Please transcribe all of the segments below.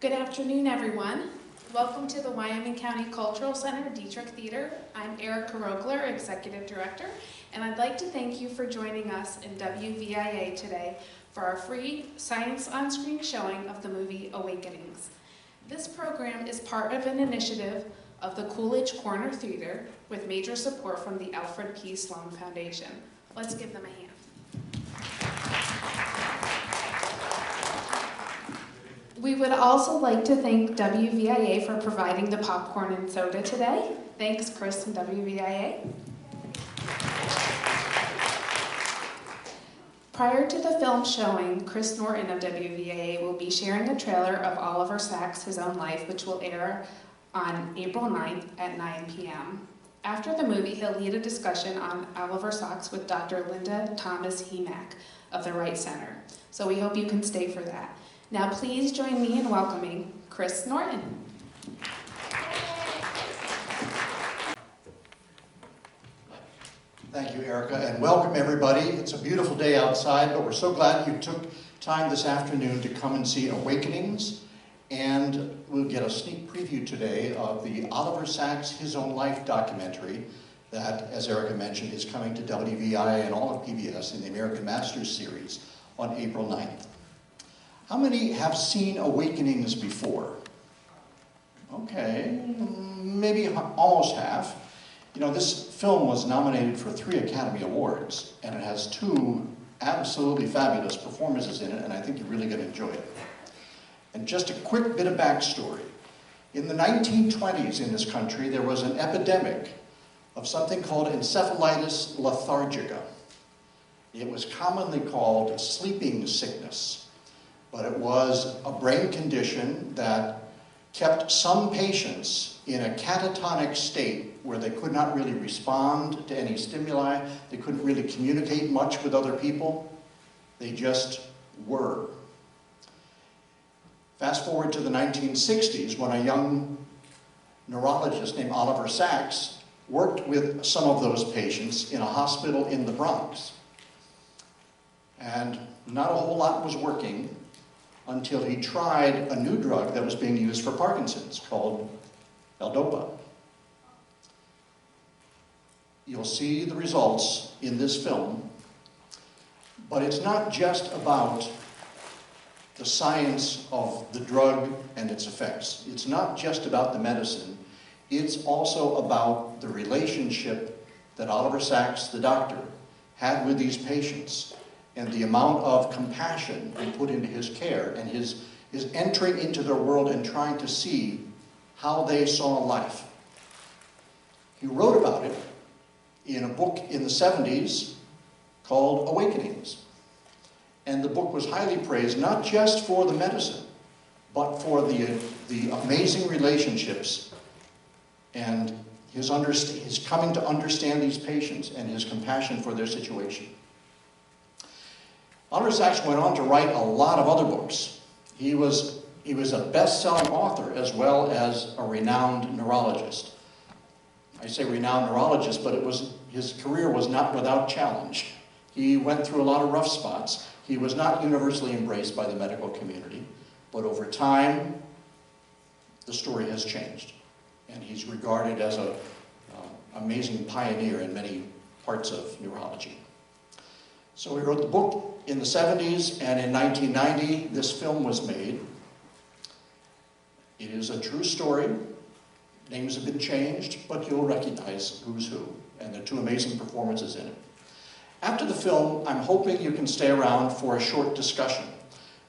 Good afternoon, everyone. Welcome to the Wyoming County Cultural Center, Dietrich Theater. I'm Erica Rogler, Executive Director, and I'd like to thank you for joining us in WVIA today for our free Science on Screen showing of the movie Awakenings. This program is part of an initiative of the Coolidge Corner Theater with major support from the ALFRED P. SLOAN Foundation. Let's give them a hand. We would also like to thank WVIA for providing the popcorn and soda today. Thanks, Chris and WVIA. Prior to the film showing, Chris Norton of WVIA will be sharing a trailer of Oliver Sacks' His Own Life, which will air on April 9th at 9 p.m. After the movie, he'll lead a discussion on Oliver Sacks with Dr. Linda Thomas-Hemak of the Wright Center. So we hope you can stay for that. Now please join me in welcoming Chris Norton. Thank you, Erica, and welcome everybody. It's a beautiful day outside, but we're so glad you took time this afternoon to come and see Awakenings, and we'll get a sneak preview today of the Oliver Sacks' His Own Life documentary that, as Erica mentioned, is coming to WVIA and all of PBS in the American Masters series on April 9th. How many have seen Awakenings before? Okay, maybe almost half. You know, this film was nominated for 3 Academy Awards, and it has 2 absolutely fabulous performances in it, and I think you're really going to enjoy it. And just a quick bit of backstory. In the 1920s in this country, there was an epidemic of something called encephalitis lethargica. It was commonly called sleeping sickness, but it was a brain condition that kept some patients in a catatonic state where they could not really respond to any stimuli, they couldn't really communicate much with other people, they just were. Fast forward to the 1960s when a young neurologist named Oliver Sacks worked with some of those patients in a hospital in the Bronx. And not a whole lot was working until he tried a new drug that was being used for Parkinson's called L-Dopa. You'll see the results in this film, but it's not just about the science of the drug and its effects. It's not just about the medicine. It's also about the relationship that Oliver Sacks, the doctor, had with these patients, and the amount of compassion he put into his care and his entering into their world and trying to see how they saw life. He wrote about it in a book in the 70s called Awakenings. And the book was highly praised, not just for the medicine, but for the amazing relationships and his coming to understand these patients and his compassion for their situation. Oliver Sacks went on to write a lot of other books. He was a best-selling author as well as a renowned neurologist. I say renowned neurologist, but his career was not without challenge. He went through a lot of rough spots. He was not universally embraced by the medical community, but over time, the story has changed. And he's regarded as an amazing pioneer in many parts of neurology. So he wrote the book in the 70s, and in 1990, this film was made. It is a true story. Names have been changed, but you'll recognize who's who, and there are 2 amazing performances in it. After the film, I'm hoping you can stay around for a short discussion,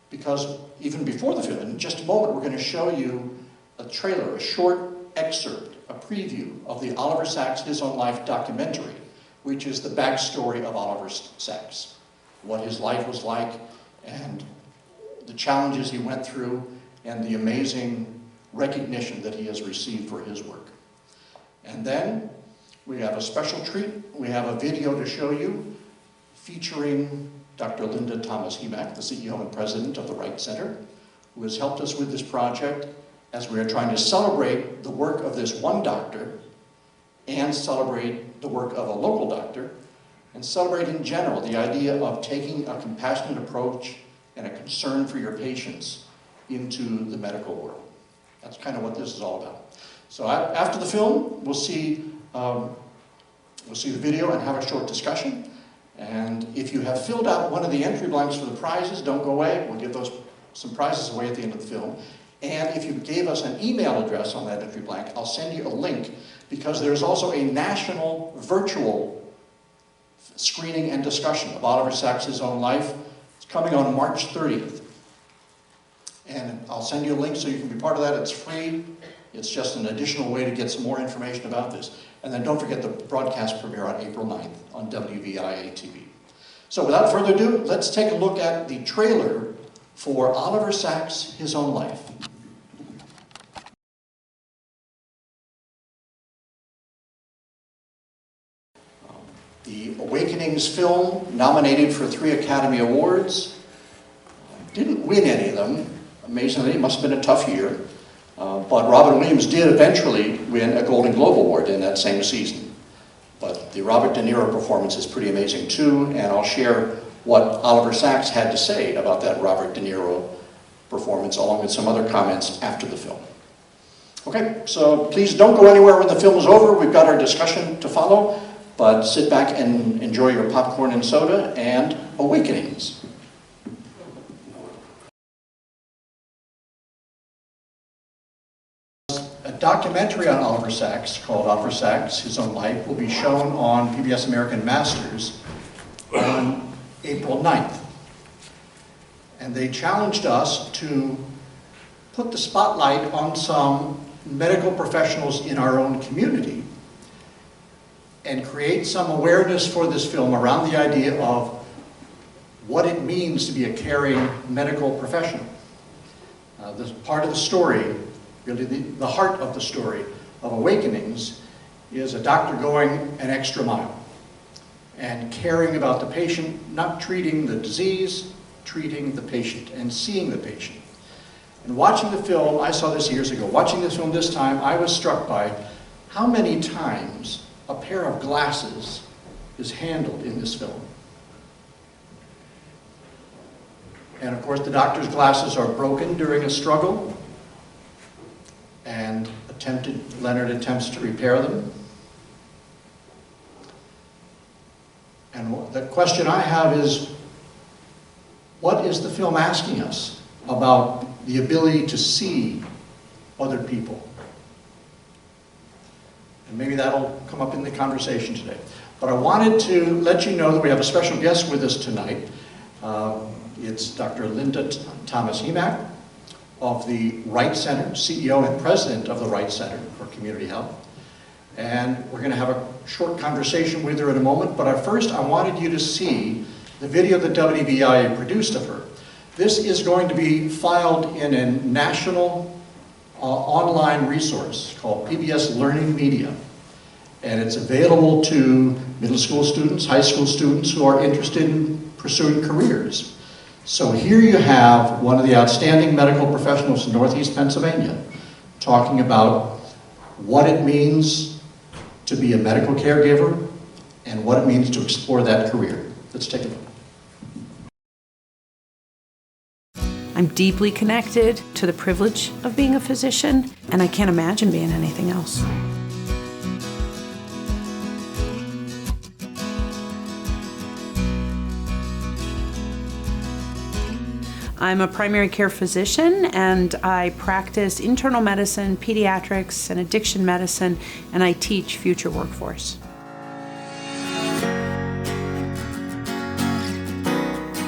because even before the film, in just a moment, we're going to show you a trailer, a short excerpt, a preview of the Oliver Sacks' His Own Life documentary, which is the backstory of Oliver Sacks, what his life was like, and the challenges he went through, and the amazing recognition that he has received for his work. And then we have a special treat. We have a video to show you featuring Dr. Linda Thomas-Hemak, the CEO and president of the Wright Center, who has helped us with this project as we are trying to celebrate the work of this one doctor and celebrate the work of a local doctor, and celebrate in general the idea of taking a compassionate approach and a concern for your patients into the medical world. That's kind of what this is all about. So after the film, we'll see the video and have a short discussion. And if you have filled out one of the entry blanks for the prizes, don't go away. We'll give some prizes away at the end of the film. And if you gave us an email address on that entry blank, I'll send you a link, because there's also a national virtual screening and discussion of Oliver Sacks' own life. It's coming on March 30th. And I'll send you a link so you can be part of that. It's free. It's just an additional way to get some more information about this. And then don't forget the broadcast premiere on April 9th on WVIA TV. So without further ado, let's take a look at the trailer for Oliver Sacks' His Own Life. The Awakenings film, nominated for 3 Academy Awards, didn't win any of them. Amazingly, it must have been a tough year. But Robin Williams did eventually win a Golden Globe Award in that same season. But the Robert De Niro performance is pretty amazing too, and I'll share what Oliver Sacks had to say about that Robert De Niro performance, along with some other comments after the film. Okay, so please don't go anywhere when the film is over. We've got our discussion to follow, but sit back and enjoy your popcorn and soda and Awakenings. A documentary on Oliver Sacks called Oliver Sacks, His Own Life will be shown on PBS American Masters on April 9th. And they challenged us to put the spotlight on some medical professionals in our own community and create some awareness for this film around the idea of what it means to be a caring medical professional. This part of the story, really the heart of the story of Awakenings, is a doctor going an extra mile and caring about the patient, not treating the disease, treating the patient and seeing the patient. And watching the film, I saw this years ago, watching this film this time, I was struck by how many times a pair of glasses is handled in this film. And of course the doctor's glasses are broken during a struggle, and Leonard attempts to repair them. And the question I have is, what is the film asking us about the ability to see other people? And maybe that'll come up in the conversation today. But I wanted to let you know that we have a special guest with us tonight. It's Dr. Linda Thomas-Hemak of the Wright Center, CEO and President of the Wright Center for Community Health. And we're going to have a short conversation with her in a moment, but first I wanted you to see the video that WVIA produced of her. This is going to be filed in a national online resource called PBS Learning Media. And it's available to middle school students, high school students who are interested in pursuing careers. So here you have one of the outstanding medical professionals in Northeast Pennsylvania talking about what it means to be a medical caregiver and what it means to explore that career. Let's take a look. I'm deeply connected to the privilege of being a physician, and I can't imagine being anything else. I'm a primary care physician, and I practice internal medicine, pediatrics, and addiction medicine, and I teach future workforce.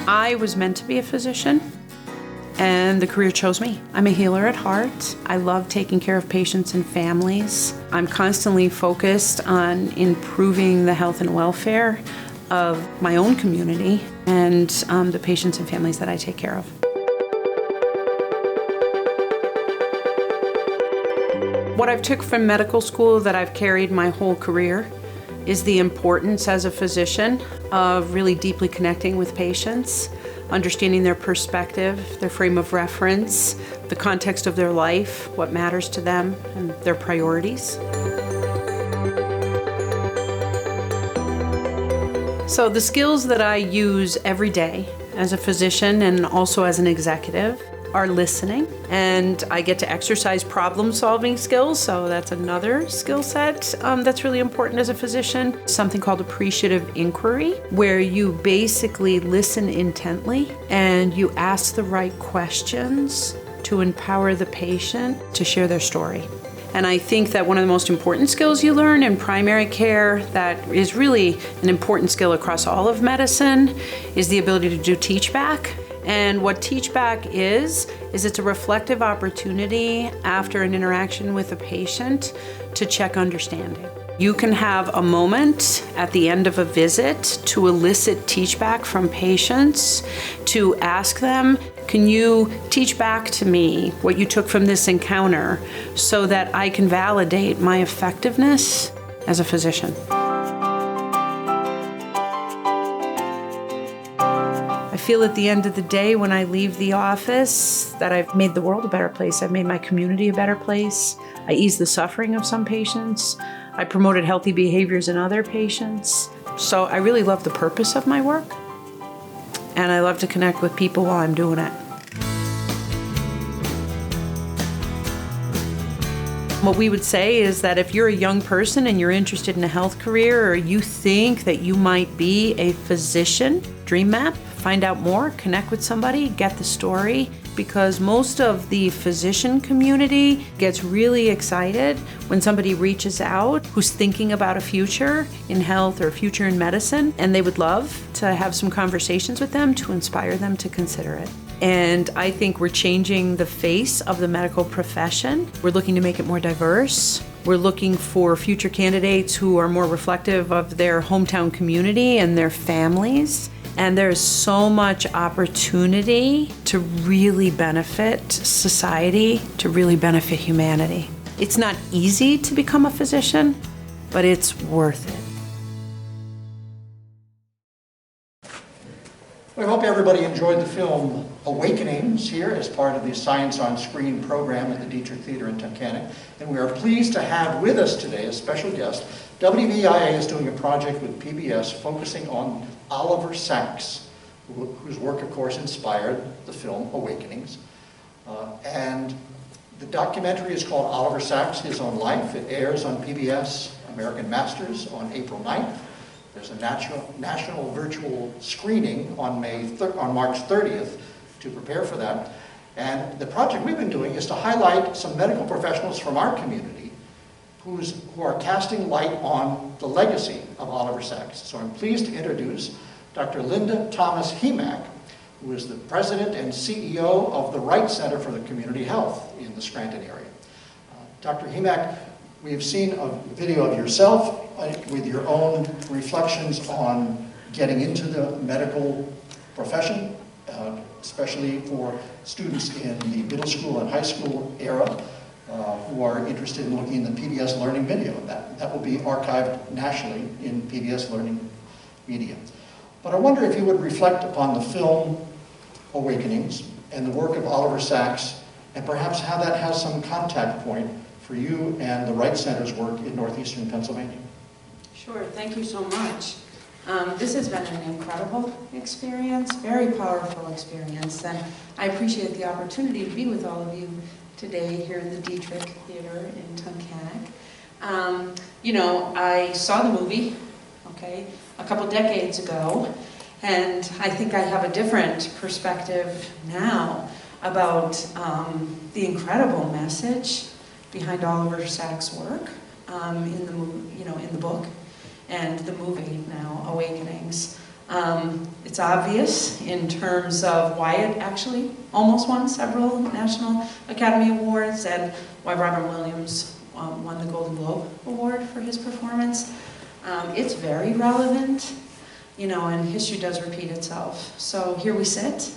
I was meant to be a physician, and the career chose me. I'm a healer at heart. I love taking care of patients and families. I'm constantly focused on improving the health and welfare of my own community and the patients and families that I take care of. What I've took from medical school that I've carried my whole career is the importance as a physician of really deeply connecting with patients, understanding their perspective, their frame of reference, the context of their life, what matters to them, and their priorities. So the skills that I use every day as a physician and also as an executive are listening, and I get to exercise problem-solving skills, so that's another skill set that's really important as a physician. Something called appreciative inquiry, where you basically listen intently and you ask the right questions to empower the patient to share their story. And I think that one of the most important skills you learn in primary care that is really an important skill across all of medicine is the ability to do teach back. And what teach back is it's a reflective opportunity after an interaction with a patient to check understanding. You can have a moment at the end of a visit to elicit teach back from patients, to ask them, can you teach back to me what you took from this encounter so that I can validate my effectiveness as a physician? I feel at the end of the day when I leave the office that I've made the world a better place. I've made my community a better place. I eased the suffering of some patients. I promoted healthy behaviors in other patients. So I really love the purpose of my work, and I love to connect with people while I'm doing it. What we would say is that if you're a young person and you're interested in a health career, or you think that you might be a physician, dream map, find out more, connect with somebody, get the story, because most of the physician community gets really excited when somebody reaches out who's thinking about a future in health or a future in medicine, and they would love to have some conversations with them to inspire them to consider it. And I think we're changing the face of the medical profession. We're looking to make it more diverse. We're looking for future candidates who are more reflective of their hometown community and their families. And there's so much opportunity to really benefit society, to really benefit humanity. It's not easy to become a physician, but it's worth it. We hope everybody enjoyed the film Awakenings here as part of the Science on Screen program at the Dietrich Theater in Tunkhannock. And we are pleased to have with us today a special guest. WVIA is doing a project with PBS focusing on Oliver Sacks, whose work, of course, inspired the film Awakenings. And the documentary is called Oliver Sacks, His Own Life. It airs on PBS American Masters on April 9th. There's a national virtual screening on March 30th to prepare for that. And the project we've been doing is to highlight some medical professionals from our community who are casting light on the legacy of Oliver Sacks. So I'm pleased to introduce Dr. Linda Thomas-Hemak, who is the president and CEO of the Wright Center for the Community Health in the Scranton area. Dr. Hemak, we have seen a video of yourself with your own reflections on getting into the medical profession, especially for students in the middle school and high school era who are interested in looking at the PBS Learning video. That will be archived nationally in PBS Learning Media. But I wonder if you would reflect upon the film Awakenings and the work of Oliver Sacks, and perhaps how that has some contact point for you and the Wright Center's work in northeastern Pennsylvania. Sure, thank you so much. This has been an incredible experience, very powerful experience, and I appreciate the opportunity to be with all of you today here in the Dietrich Theater in Tunkhannock. You know, I saw the movie, a couple decades ago, and I think I have a different perspective now about the incredible message behind Oliver Sacks' work in the book and the movie now, Awakenings. It's obvious in terms of why it actually almost won several National Academy Awards and why Robin Williams won the Golden Globe Award for his performance. It's very relevant, and history does repeat itself. So here we sit,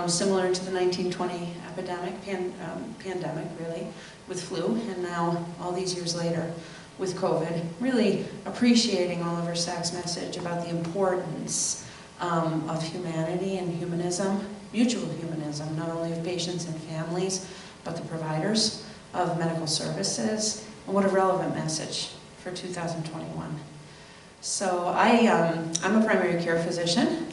similar to the 1920 pandemic, really, with flu, and now, all these years later, with COVID, really appreciating Oliver Sacks' message about the importance of humanity and humanism, mutual humanism, not only of patients and families, but the providers of medical services, and what a relevant message for 2021. So I'm a primary care physician.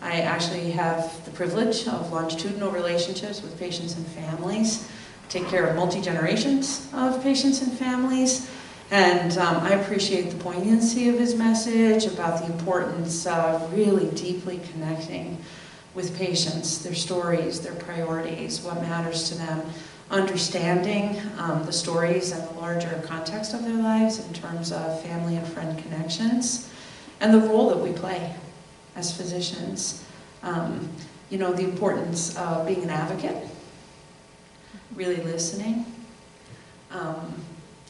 I actually have the privilege of longitudinal relationships with patients and families, take care of multi-generations of patients and families, and I appreciate the poignancy of his message about the importance of really deeply connecting with patients, their stories, their priorities, what matters to them, understanding the stories and the larger context of their lives in terms of family and friend connections, and the role that we play as physicians. You know, the importance of being an advocate, really listening,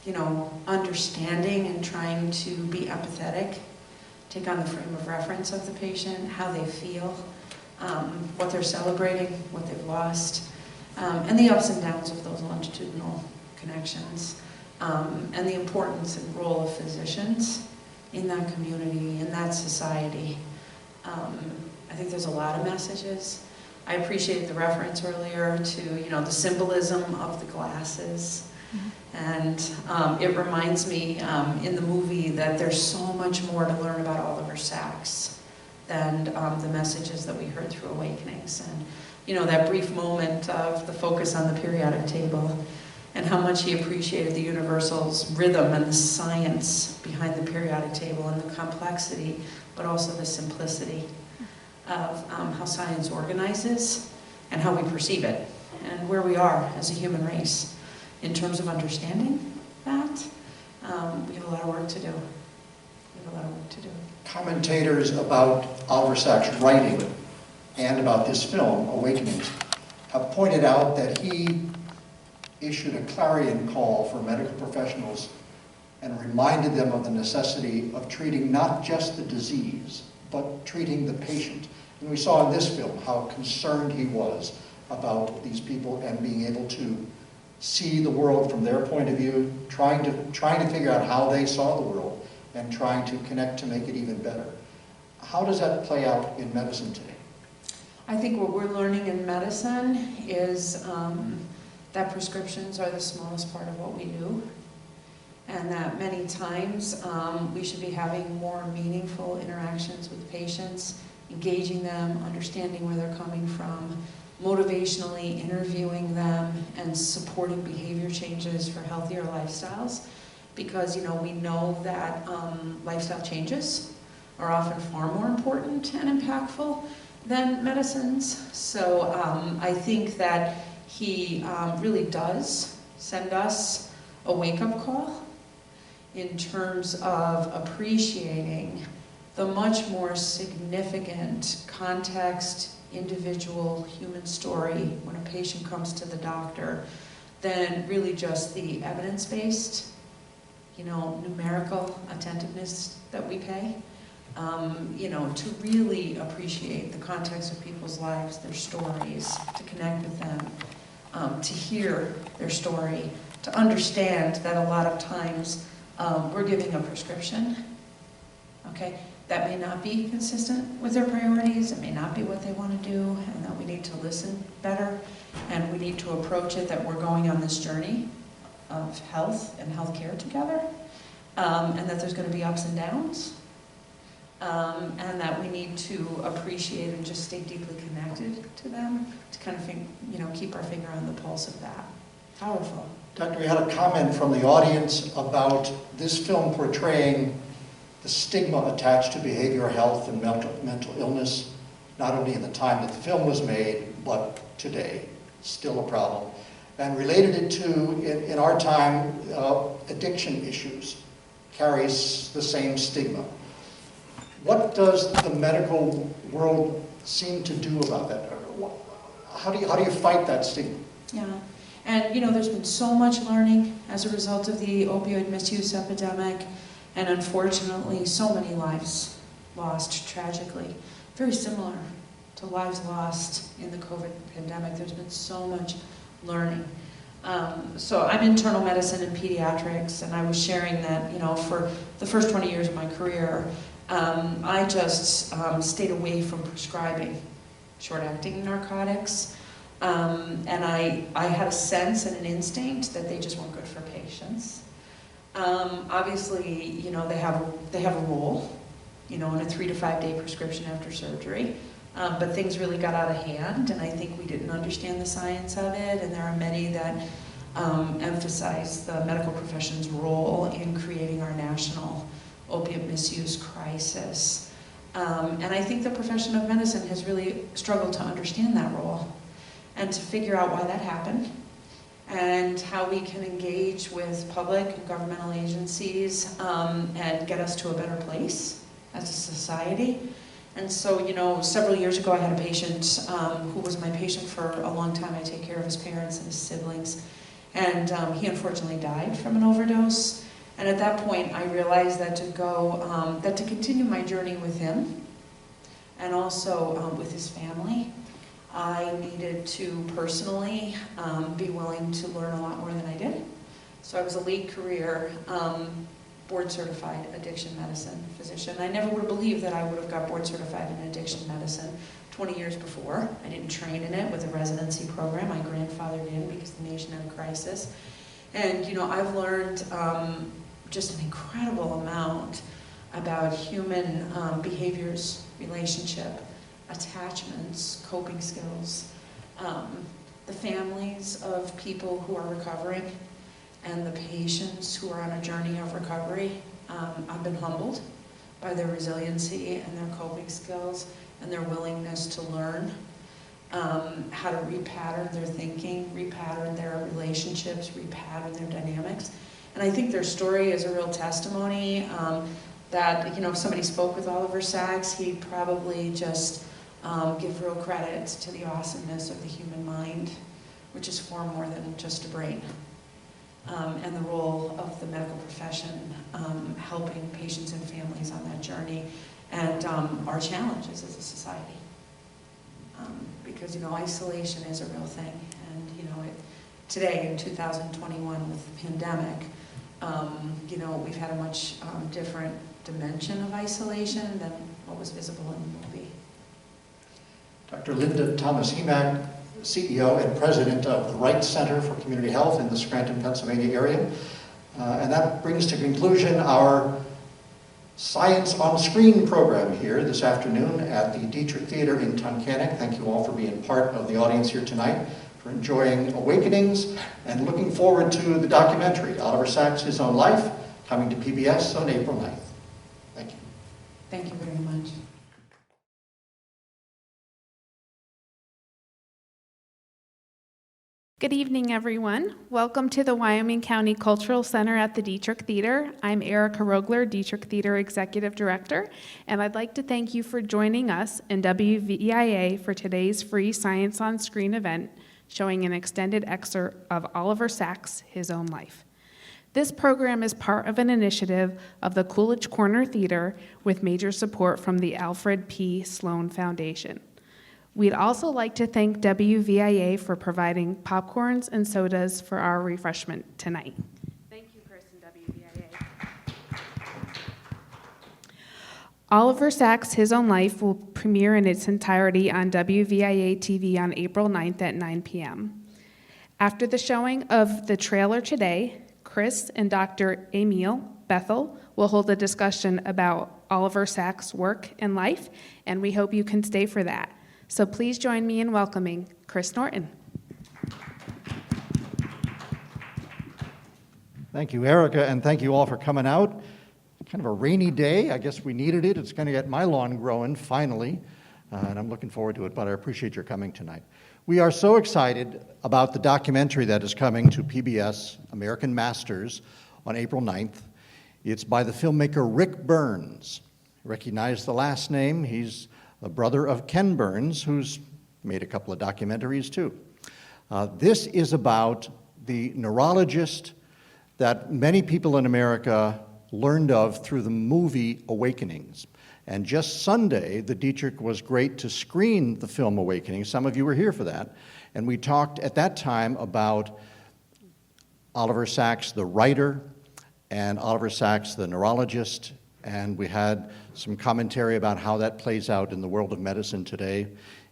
you know, understanding and trying to be empathetic, take on the frame of reference of the patient, how they feel, what they're celebrating, what they've lost, and the ups and downs of those longitudinal connections, and the importance and role of physicians in that community, in that society. I think there's a lot of messages. I appreciate the reference earlier to, you know, the symbolism of the glasses. And it reminds me in the movie that there's so much more to learn about Oliver Sacks than the messages that we heard through Awakenings. And, you know, that brief moment of the focus on the periodic table and how much he appreciated the universal's rhythm and the science behind the periodic table and the complexity, but also the simplicity of how science organizes and how we perceive it and where we are as a human race in terms of understanding that. We have a lot of work to do. We have a lot of work to do. Commentators about Oliver Sacks' writing and about this film, Awakenings, have pointed out that he issued a clarion call for medical professionals and reminded them of the necessity of treating not just the disease, but treating the patient. And we saw in this film how concerned he was about these people and being able to see the world from their point of view, trying to figure out how they saw the world and trying to connect to make it even better. How does that play out in medicine today? I think what we're learning in medicine is that prescriptions are the smallest part of what we do, and that many times we should be having more meaningful interactions with patients, engaging them, understanding where they're coming from, motivationally interviewing them, and supporting behavior changes for healthier lifestyles. Because, you know, we know that lifestyle changes are often far more important and impactful than medicines. So I think that he really does send us a wake-up call in terms of appreciating the much more significant context, individual human story when a patient comes to the doctor than really just the evidence-based, you know, numerical attentiveness that we pay. You know, to really appreciate the context of people's lives, their stories, to connect with them, to hear their story, to understand that a lot of times we're giving a prescription, okay, that may not be consistent with their priorities, it may not be what they want to do, and that we need to listen better, and we need to approach it that we're going on this journey of health and healthcare together, and that there's going to be ups and downs, and that we need to appreciate and just stay deeply connected to them to kind of, you know, keep our finger on the pulse of that. Powerful. Doctor, we had a comment from the audience about this film portraying the stigma attached to behavioral health and mental illness, not only in the time that the film was made, but today, still a problem, and related it to, in our time, addiction issues carries the same stigma. What does the medical world seem to do about that? How do you fight that stigma? Yeah, and you know, there's been so much learning as a result of the opioid misuse epidemic, and unfortunately, so many lives lost tragically. Very similar to lives lost in the COVID pandemic. There's been so much learning. So I'm internal medicine and pediatrics, and I was sharing that, you know, for the first 20 years of my career, I just stayed away from prescribing short-acting narcotics, and I had a sense and an instinct that they just weren't good for patients. Obviously, you know, they have a role, you know, in a 3 to 5 day prescription after surgery, But things really got out of hand, and I think we didn't understand the science of it, and there are many that emphasize the medical profession's role in creating our national opiate misuse crisis. And I think the profession of medicine has really struggled to understand that role and to figure out why that happened and how we can engage with public and governmental agencies and get us to a better place as a society. And so, you know, several years ago I had a patient who was my patient for a long time. I take care of his parents and his siblings. And he unfortunately died from an overdose. And at that point I realized that to continue my journey with him and also with his family, I needed to personally be willing to learn a lot more than I did. So I was a late career board certified addiction medicine physician. I never would have believed that I would have got board certified in addiction medicine 20 years before. I didn't train in it with a residency program. My grandfather did because the nation had a crisis. And you know, I've learned just an incredible amount about human behaviors, relationship, attachments, coping skills, the families of people who are recovering, and the patients who are on a journey of recovery. I've been humbled by their resiliency and their coping skills and their willingness to learn how to repattern their thinking, repattern their relationships, repattern their dynamics. And I think their story is a real testimony that, you know, if somebody spoke with Oliver Sacks, he'd probably just give real credit to the awesomeness of the human mind, which is far more than just a brain. And the role of the medical profession helping patients and families on that journey, and our challenges as a society. Because, you know, isolation is a real thing, and, you know, today in 2021 with the pandemic, you know, we've had a much different dimension of isolation than what was visible in the movie. Dr. Linda Thomas-Hemak, CEO and President of the Wright Center for Community Health in the Scranton, Pennsylvania area. And that brings to conclusion our Science on Screen program here this afternoon at the Dietrich Theater in Tunkhannock. Thank you all for being part of the audience here tonight, for enjoying Awakenings, and looking forward to the documentary, Oliver Sacks, His Own Life, coming to PBS on April 9th. Thank you. Thank you very much. Good evening, everyone. Welcome to the Wyoming County Cultural Center at the Dietrich Theater. I'm Erica Rogler, Dietrich Theater Executive Director, and I'd like to thank you for joining us in WVIA for today's free Science on Screen event, showing an extended excerpt of Oliver Sacks' His Own Life. This program is part of an initiative of the Coolidge Corner Theater with major support from the ALFRED P. SLOAN Foundation. We'd also like to thank WVIA for providing popcorns and sodas for our refreshment tonight. Thank you, Chris and WVIA. Oliver Sacks' His Own Life will premiere in its entirety on WVIA TV on April 9th at 9 p.m. After the showing of the trailer today, Chris and Dr. Amiel, Bethel, will hold a discussion about Oliver Sacks' work and life, and we hope you can stay for that. So please join me in welcoming Chris Norton. Thank you, Erica, and thank you all for coming out. Kind of a rainy day. I guess we needed it. It's going to get my lawn growing, finally, and I'm looking forward to it, but I appreciate your coming tonight. We are so excited about the documentary that is coming to PBS, American Masters, on April 9th. It's by the filmmaker Rick Burns. Recognize the last name. He's the brother of Ken Burns, who's made a couple of documentaries too. This is about the neurologist that many people in America learned of through the movie Awakenings. And just Sunday, the Dietrich was great to screen the film Awakenings. Some of you were here for that. And we talked at that time about Oliver Sacks, the writer, and Oliver Sacks, the neurologist. And we had some commentary about how that plays out in the world of medicine today.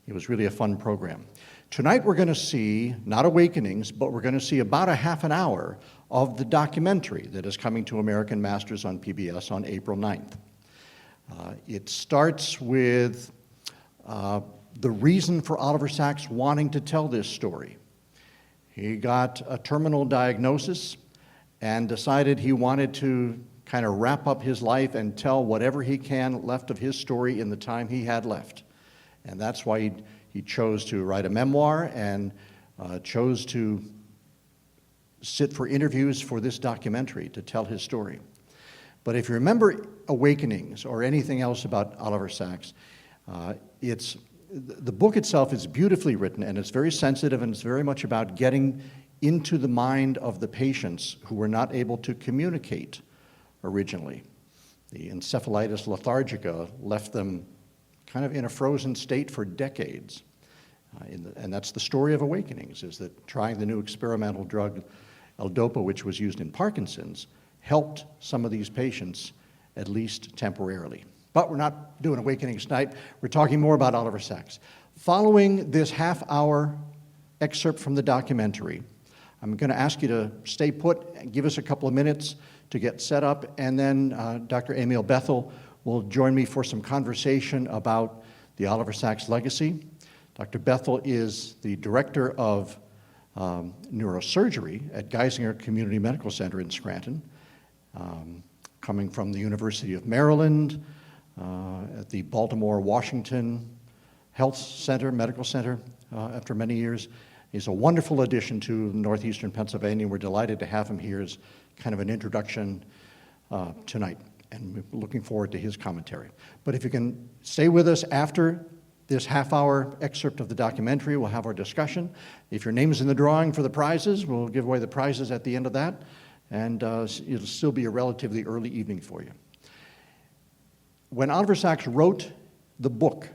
It was really a fun program. Tonight we're going to see, not Awakenings, but we're going to see about a half an hour of the documentary that is coming to American Masters on PBS on April 9th. It starts with the reason for Oliver Sacks wanting to tell this story. He got a terminal diagnosis and decided he wanted to kind of wrap up his life and tell whatever he can left of his story in the time he had left. And that's why he chose to write a memoir and chose to sit for interviews for this documentary to tell his story. But if you remember Awakenings or anything else about Oliver Sacks, the book itself is beautifully written, and it's very sensitive, and it's very much about getting into the mind of the patients who were not able to communicate originally. The encephalitis lethargica left them kind of in a frozen state for decades. And that's the story of Awakenings, is that trying the new experimental drug L-Dopa, which was used in Parkinson's, helped some of these patients, at least temporarily. But we're not doing Awakenings tonight. We're talking more about Oliver Sacks. Following this half-hour excerpt from the documentary, I'm going to ask you to stay put and give us a couple of minutes to get set up, and then Dr. Amiel Bethel will join me for some conversation about the Oliver Sacks legacy. Dr. Bethel is the director of neurosurgery at Geisinger Community Medical Center in Scranton, coming from the University of Maryland, at the Baltimore-Washington Health Center, Medical Center, after many years. He's a wonderful addition to northeastern Pennsylvania. We're delighted to have him here as kind of an introduction tonight, and we're looking forward to his commentary. But if you can stay with us after this half-hour excerpt of the documentary, we'll have our discussion. If your name's in the drawing for the prizes, we'll give away the prizes at the end of that, and it'll still be a relatively early evening for you. When Oliver Sacks wrote the book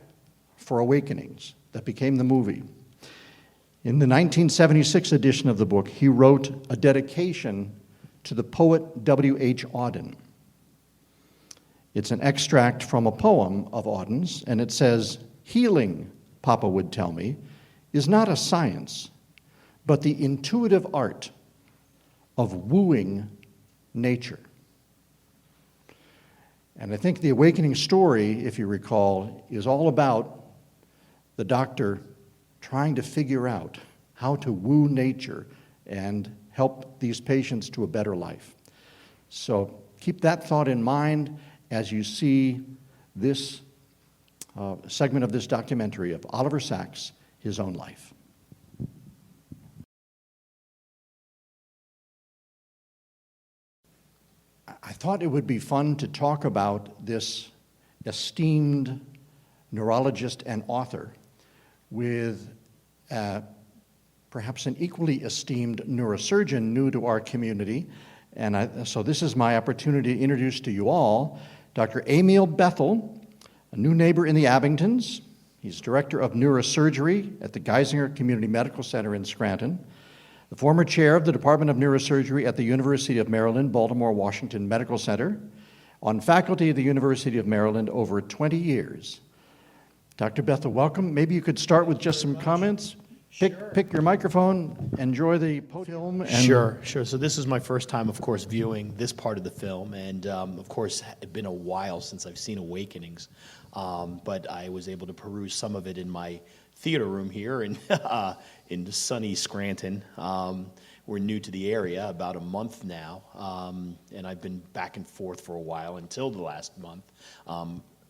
for Awakenings that became the movie, in the 1976 edition of the book, he wrote a dedication to the poet W.H. Auden. It's an extract from a poem of Auden's, and it says, "Healing, Papa would tell me, is not a science, but the intuitive art of wooing nature." And I think the Awakening story, if you recall, is all about the doctor trying to figure out how to woo nature and help these patients to a better life. So keep that thought in mind as you see this segment of this documentary of Oliver Sacks, his own life. I thought it would be fun to talk about this esteemed neurologist and author with perhaps an equally esteemed neurosurgeon new to our community. And so this is my opportunity to introduce to you all Dr. Amiel Bethel, a new neighbor in the Abingtons. He's director of neurosurgery at the Geisinger Community Medical Center in Scranton, the former chair of the Department of Neurosurgery at the University of Maryland, Baltimore-Washington Medical Center, on faculty at the University of Maryland over 20 years. Dr. Bethel, welcome. Maybe you could start with just some comments. Pick your microphone, enjoy the film. And Sure. So this is my first time, of course, viewing this part of the film, and of course, it's been a while since I've seen Awakenings, but I was able to peruse some of it in my theater room here in sunny Scranton. We're new to the area, about a month now, and I've been back and forth for a while until the last month.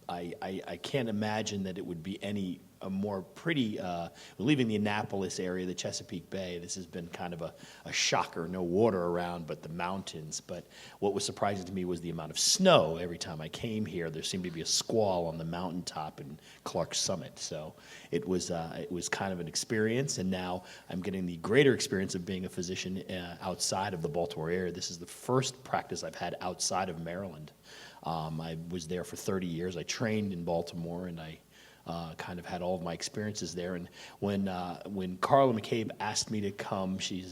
I can't imagine that it would be any more pretty, leaving the Annapolis area, the Chesapeake Bay. This has been kind of a shocker. No water around, but the mountains. But what was surprising to me was the amount of snow. Every time I came here, there seemed to be a squall on the mountaintop in Clark's Summit. So it was kind of an experience, and now I'm getting the greater experience of being a physician outside of the Baltimore area. This is the first practice I've had outside of Maryland. I was there for 30 years. I trained in Baltimore, and I kind of had all of my experiences there. And when Carla McCabe asked me to come, she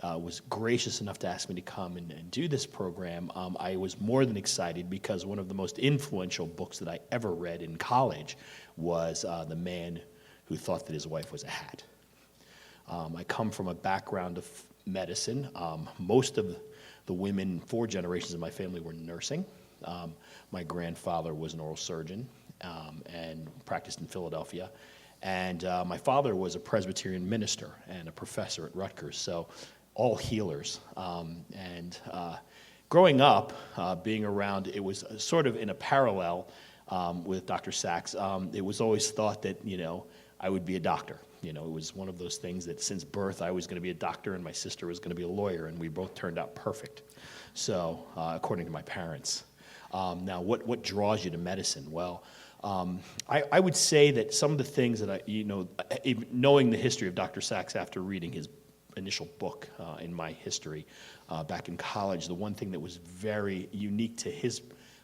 was gracious enough to ask me to come and do this program. I was more than excited because one of the most influential books that I ever read in college was The Man Who Thought That His Wife Was a Hat. I come from a background of medicine. Most of the women, 4 generations of my family, were nursing. My grandfather was an oral surgeon, and practiced in Philadelphia. And my father was a Presbyterian minister and a professor at Rutgers, so all healers. Growing up, being around, it was sort of in a parallel with Dr. Sachs. It was always thought that, I would be a doctor. It was one of those things that since birth I was going to be a doctor and my sister was going to be a lawyer, and we both turned out perfect. So, according to my parents. Now, what draws you to medicine? Well, I would say that some of the things that knowing the history of Dr. Sachs after reading his initial book in my history back in college, the one thing that was very unique to his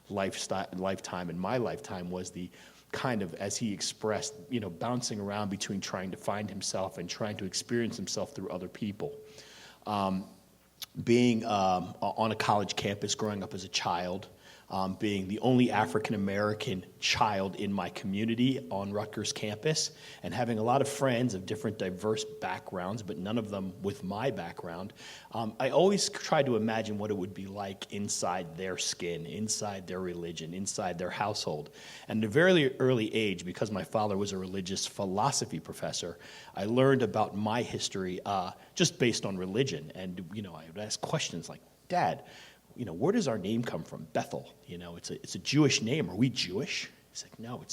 lifetime and my lifetime was the kind of, as he expressed, bouncing around between trying to find himself and trying to experience himself through other people. Being on a college campus, growing up as a child, being the only African-American child in my community on Rutgers campus, and having a lot of friends of different diverse backgrounds, but none of them with my background, I always tried to imagine what it would be like inside their skin, inside their religion, inside their household. And at a very early age, because my father was a religious philosophy professor, I learned about my history just based on religion. And, I would ask questions like, Dad, where does our name come from? Bethel. It's a Jewish name. Are we Jewish? He's like, no,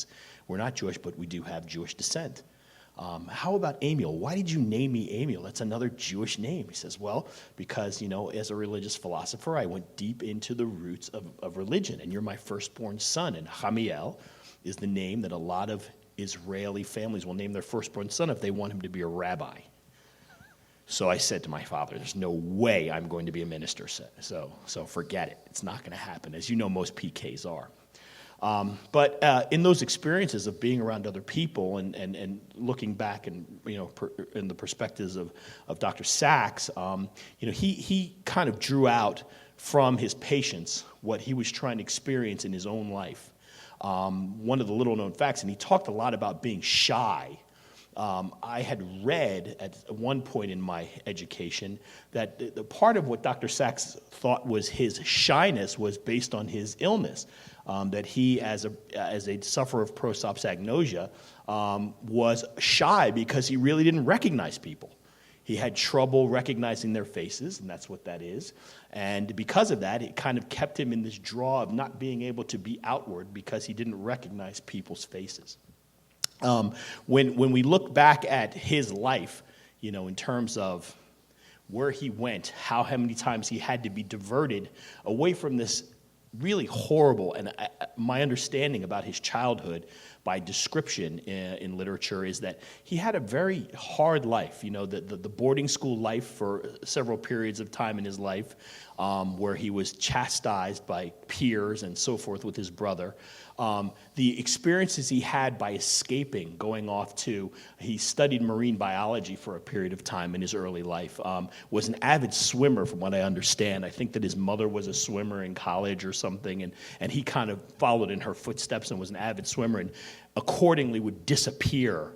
we're not Jewish, but we do have Jewish descent. How about Amiel? Why did you name me Amiel? That's another Jewish name. He says, well, because, as a religious philosopher, I went deep into the roots of religion, and you're my firstborn son. And Amiel is the name that a lot of Israeli families will name their firstborn son if they want him to be a rabbi. So I said to my father, there's no way I'm going to be a minister, so forget it. It's not going to happen, as you know most PKs are. But in those experiences of being around other people and looking back and, in the perspectives of Dr. Sachs, he kind of drew out from his patients what he was trying to experience in his own life. One of the little known facts, and he talked a lot about being shy. I had read at one point in my education that the part of what Dr. Sachs thought was his shyness was based on his illness, that he, as a sufferer of prosopagnosia, was shy because he really didn't recognize people. He had trouble recognizing their faces, and that's what that is. And because of that, it kind of kept him in this draw of not being able to be outward because he didn't recognize people's faces. When we look back at his life, in terms of where he went, how many times he had to be diverted away from this really horrible, and my understanding about his childhood by description in literature is that he had a very hard life. The boarding school life for several periods of time in his life, where he was chastised by peers and so forth with his brother. The experiences he had by escaping, going off he studied marine biology for a period of time in his early life, was an avid swimmer from what I understand. I think that his mother was a swimmer in college or something, and he kind of followed in her footsteps and was an avid swimmer and accordingly would disappear,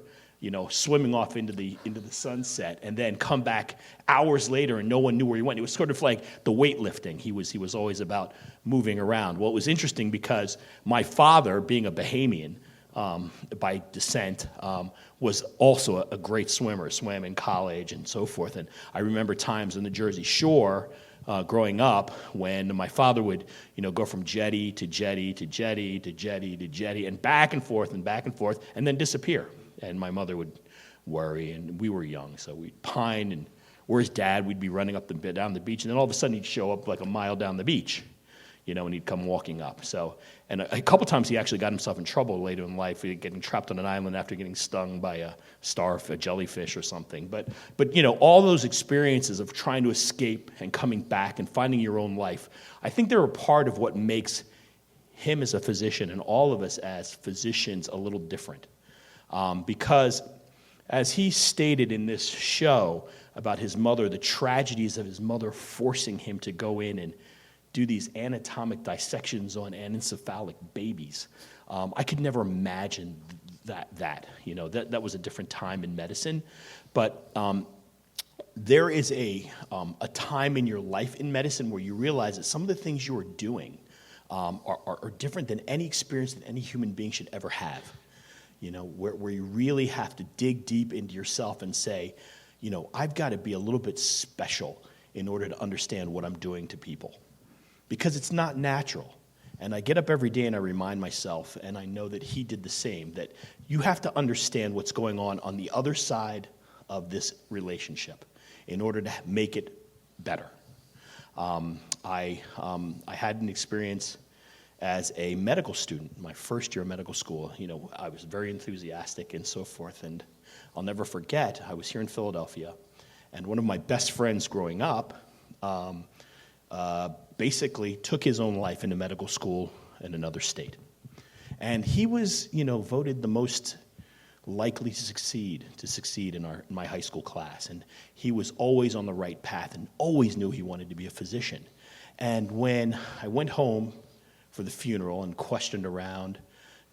swimming off into the sunset, and then come back hours later and no one knew where he went. It was sort of like the weightlifting. He was always about moving around. Well, it was interesting because my father, being a Bahamian by descent, was also a great swimmer, swam in college and so forth. And I remember times on the Jersey Shore growing up when my father would, go from jetty to jetty to jetty to jetty to jetty and back and forth and then disappear. And my mother would worry, and we were young, so we'd pine, and where's Dad? We'd be running up down the beach, and then all of a sudden he'd show up like a mile down the beach, and he'd come walking up. So, and a couple times he actually got himself in trouble later in life, getting trapped on an island after getting stung by a jellyfish or something. But all those experiences of trying to escape and coming back and finding your own life, I think they're a part of what makes him as a physician and all of us as physicians a little different. Because as he stated in this show about his mother, the tragedies of his mother forcing him to go in and do these anatomic dissections on anencephalic babies, I could never imagine that was a different time in medicine. But there is a time in your life in medicine where you realize that some of the things you are doing are different than any experience that any human being should ever have. You know, where you really have to dig deep into yourself and say, you know, I've got to be a little bit special in order to understand what I'm doing to people. Because it's not natural. And I get up every day and I remind myself, and I know that he did the same, that you have to understand what's going on the other side of this relationship in order to make it better. I had an experience as a medical student, my first year of medical school. You know, I was very enthusiastic and so forth, and I'll never forget, I was here in Philadelphia, and one of my best friends growing up basically took his own life into medical school in another state. And he was, you know, voted the most likely to succeed in my high school class. And he was always on the right path and always knew he wanted to be a physician. And when I went home for the funeral and questioned around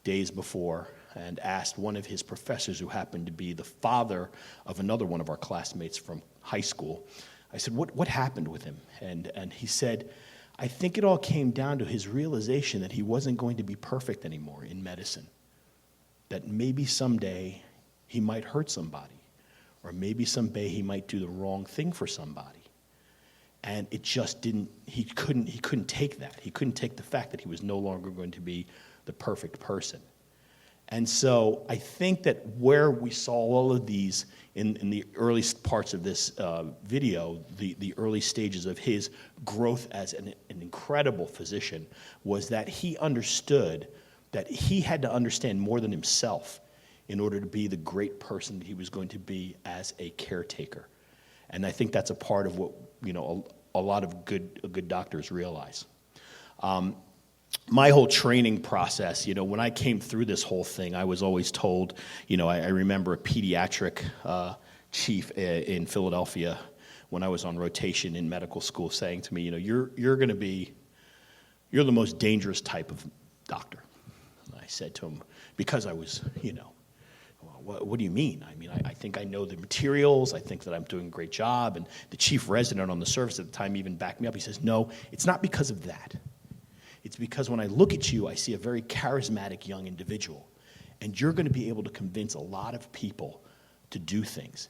days before and asked one of his professors, who happened to be the father of another one of our classmates from high school, I said, what happened with him? And he said, I think it all came down to his realization that he wasn't going to be perfect anymore in medicine. That maybe someday he might hurt somebody, or maybe someday he might do the wrong thing for somebody. And it just didn't, he couldn't take that. He couldn't take the fact that he was no longer going to be the perfect person. And so I think that where we saw all of these in the early parts of this video, the early stages of his growth as an incredible physician, was that he understood that he had to understand more than himself in order to be the great person that he was going to be as a caretaker. And I think that's a part of what, you know, a lot of good doctors realize. My whole training process, you know, when I came through this whole thing, I was always told, you know, I remember a pediatric chief in Philadelphia when I was on rotation in medical school saying to me, you know, you're the most dangerous type of doctor. And I said to him, because I was, you know, what do you mean? I mean, I think I know the materials. I think that I'm doing a great job. And the chief resident on the service at the time even backed me up. He says, no, it's not because of that. It's because when I look at you, I see a very charismatic young individual. And you're going to be able to convince a lot of people to do things.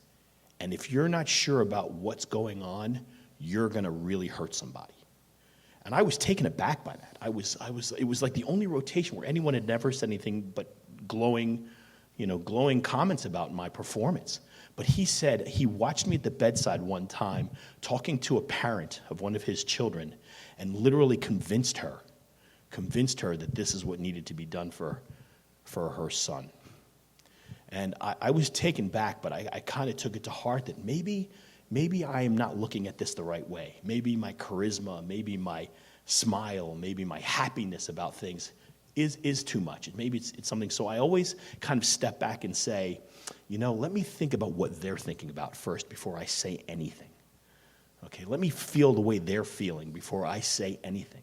And if you're not sure about what's going on, you're going to really hurt somebody. And I was taken aback by that. It was like the only rotation where anyone had never said anything but glowing comments about my performance. But he said he watched me at the bedside one time talking to a parent of one of his children and literally convinced her that this is what needed to be done for her son. And I was taken back, but I kind of took it to heart that maybe I am not looking at this the right way. Maybe my charisma, maybe my smile, maybe my happiness about things is too much. Maybe it's something. So I always kind of step back and say, you know, let me think about what they're thinking about first before I say anything. Okay, let me feel the way they're feeling before I say anything.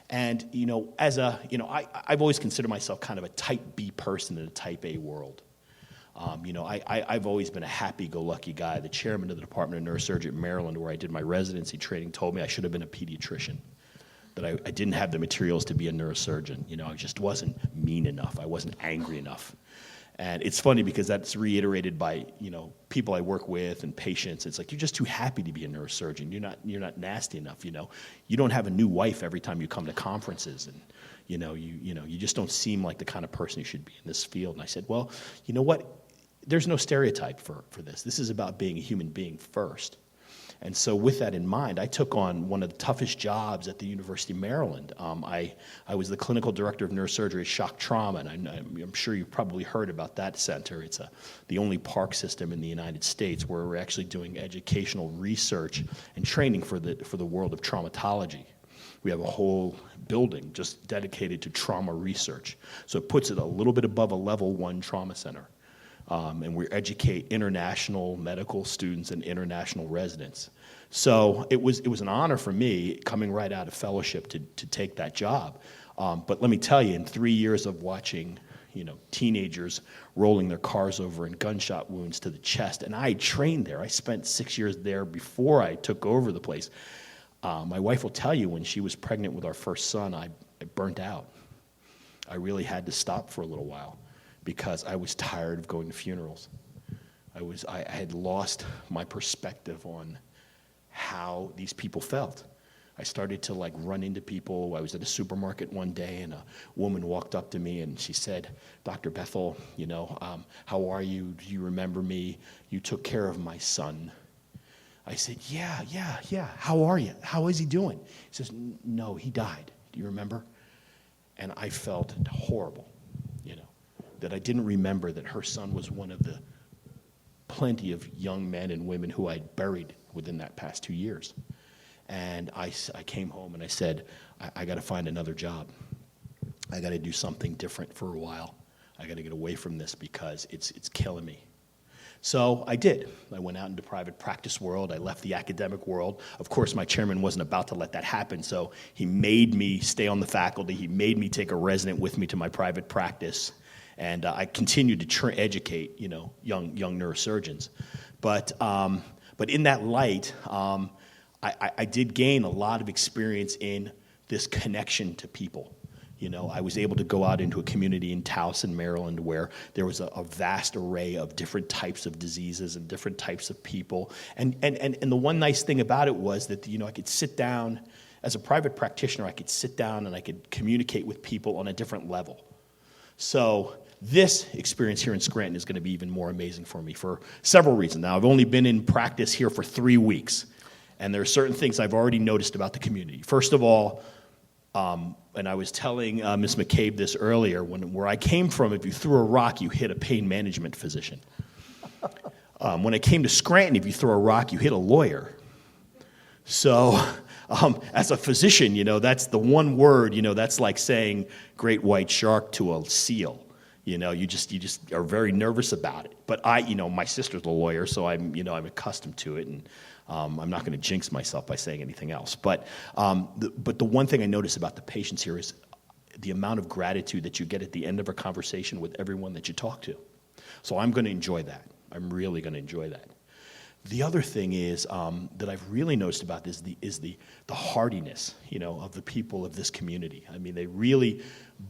And, you know, I've always considered myself kind of a type B person in a type A world. I've always been a happy-go-lucky guy. The chairman of the Department of Neurosurgery at Maryland, where I did my residency training, told me I should have been a pediatrician, that I didn't have the materials to be a neurosurgeon. You know, I just wasn't mean enough. I wasn't angry enough. And it's funny because that's reiterated by, you know, people I work with and patients. It's like, you're just too happy to be a neurosurgeon. You're not nasty enough, you know. You don't have a new wife every time you come to conferences, and you just don't seem like the kind of person you should be in this field. And I said, well, you know what? There's no stereotype for this. This is about being a human being first. And so with that in mind, I took on one of the toughest jobs at the University of Maryland. I was the clinical director of neurosurgery at shock trauma, and I'm sure you've probably heard about that center. It's the only park system in the United States where we're actually doing educational research and training for the world of traumatology. We have a whole building just dedicated to trauma research. So it puts it a little bit above a level 1 trauma center. And we educate international medical students and international residents. So it was an honor for me coming right out of fellowship to take that job. But let me tell you, in 3 years of watching, you know, teenagers rolling their cars over and gunshot wounds to the chest, and I trained there. I spent 6 years there before I took over the place. My wife will tell you when she was pregnant with our first son, I burnt out. I really had to stop for a little while because I was tired of going to funerals. I had lost my perspective on how these people felt. I started to like run into people. I was at a supermarket one day and a woman walked up to me and she said, Dr. Bethel, how are you? Do you remember me? You took care of my son. I said, yeah. How are you? How is he doing? He says, no, he died. Do you remember? And I felt horrible, that I didn't remember that her son was one of the plenty of young men and women who I'd buried within that past 2 years. And I came home and I said, I got to find another job. I got to do something different for a while. I got to get away from this because it's killing me. So I did. I went out into private practice world. I left the academic world. Of course, my chairman wasn't about to let that happen, so he made me stay on the faculty. He made me take a resident with me to my private practice. And I continued to educate, young neurosurgeons. But in that light, I did gain a lot of experience in this connection to people. I was able to go out into a community in Towson, Maryland, where there was a vast array of different types of diseases and different types of people. And the one nice thing about it was that, I could sit down, as a private practitioner, I could sit down and I could communicate with people on a different level. So this experience here in Scranton is going to be even more amazing for me for several reasons. Now, I've only been in practice here for 3 weeks, and there are certain things I've already noticed about the community. First of all, and I was telling Ms. McCabe this earlier, where I came from, if you threw a rock, you hit a pain management physician. When I came to Scranton, if you throw a rock, you hit a lawyer. So as a physician, that's the one word, that's like saying great white shark to a seal. You just are very nervous about it. But my sister's a lawyer, so I'm accustomed to it, and I'm not going to jinx myself by saying anything else. But the one thing I notice about the patients here is the amount of gratitude that you get at the end of a conversation with everyone that you talk to. So I'm going to enjoy that. I'm really going to enjoy that. The other thing is that I've really noticed about this is the hardiness, of the people of this community. I mean, they really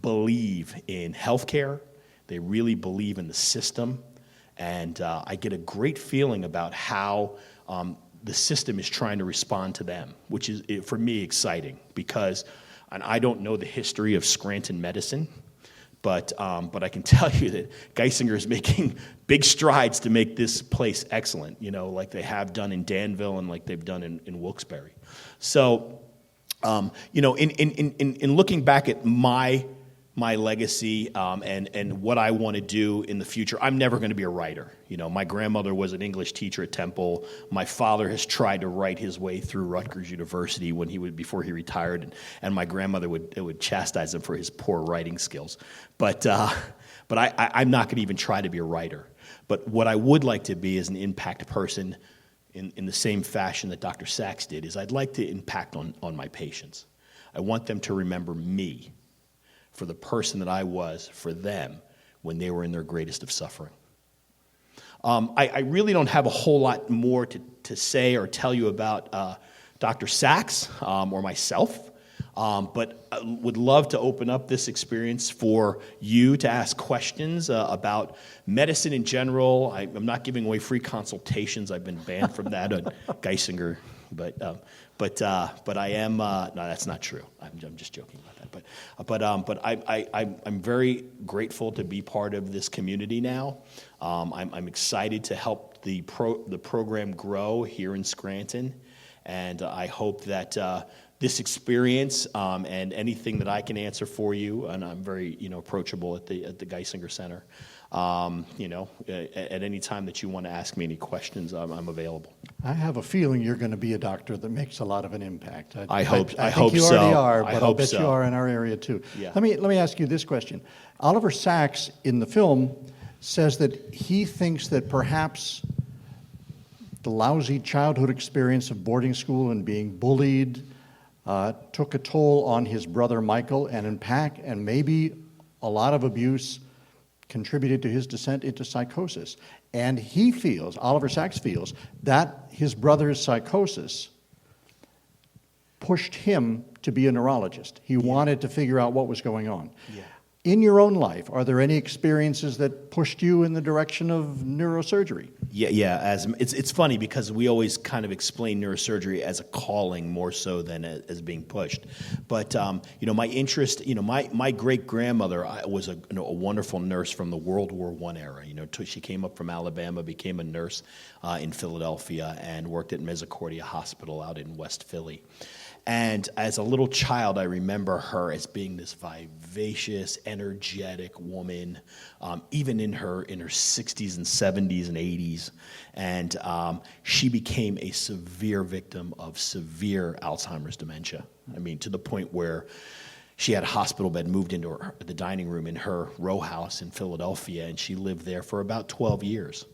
believe in healthcare. They really believe in the system, and I get a great feeling about how the system is trying to respond to them, which is, for me, exciting because, and I don't know the history of Scranton medicine, but I can tell you that Geisinger is making big strides to make this place excellent, like they have done in Danville and like they've done in Wilkes-Barre. So, in looking back at my legacy and what I want to do in the future, I'm never going to be a writer. My grandmother was an English teacher at Temple. My father has tried to write his way through Rutgers University before he retired, and my grandmother would chastise him for his poor writing skills. But I'm not going to even try to be a writer. But what I would like to be is an impact person in the same fashion that Dr. Sachs did, is I'd like to impact on my patients. I want them to remember me for the person that I was for them when they were in their greatest of suffering. I really don't have a whole lot more to say or tell you about Dr. Sachs or myself, but I would love to open up this experience for you to ask questions about medicine in general. I'm not giving away free consultations. I've been banned from that on Geisinger, but I am. No, that's not true. I'm just joking about that. But I'm very grateful to be part of this community now. I'm excited to help the program grow here in Scranton, and I hope that this experience and anything that I can answer for you, and I'm very approachable at the Geisinger Center. At any time that you want to ask me any questions, I'm available. I have a feeling you're going to be a doctor that makes a lot of an impact. I hope so. I think you already are, but I'll bet so. you are in our area too. Yeah. Let me ask you this question. Oliver Sacks in the film says that he thinks that perhaps the lousy childhood experience of boarding school and being bullied took a toll on his brother Michael, and maybe a lot of abuse contributed to his descent into psychosis. And Oliver Sacks feels, that his brother's psychosis pushed him to be a neurologist. He wanted to figure out what was going on. Yeah. In your own life, are there any experiences that pushed you in the direction of neurosurgery? Yeah. It's funny because we always kind of explain neurosurgery as a calling more so than as being pushed. But my interest, my great grandmother was a wonderful nurse from the World War I era. She came up from Alabama, became a nurse in Philadelphia, and worked at Misericordia Hospital out in West Philly. And as a little child, I remember her as being this vivacious, energetic woman, even in her 60s and 70s and 80s. And she became a severe victim of severe Alzheimer's dementia. I mean, to the point where she had a hospital bed moved into the dining room in her row house in Philadelphia, and she lived there for about 12 years.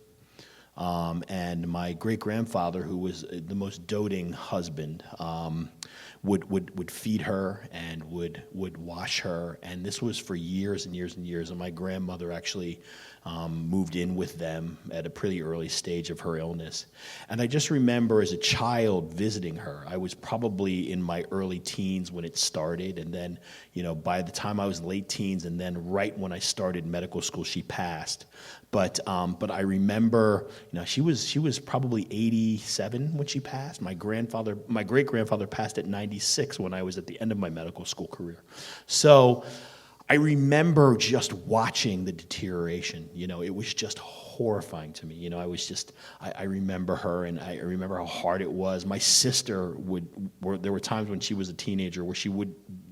And my great-grandfather, who was the most doting husband, would feed her and would wash her, and this was for years and years and years. And my grandmother actually moved in with them at a pretty early stage of her illness. And I just remember as a child visiting her. I was probably in my early teens when it started, and then by the time I was late teens, and then right when I started medical school, she passed. But I remember, she was probably 87 when she passed. My great-grandfather passed at 96 when I was at the end of my medical school career. So I remember just watching the deterioration. It was just horrifying to me. I remember her, and I remember how hard it was. My sister there were times when she was a teenager where she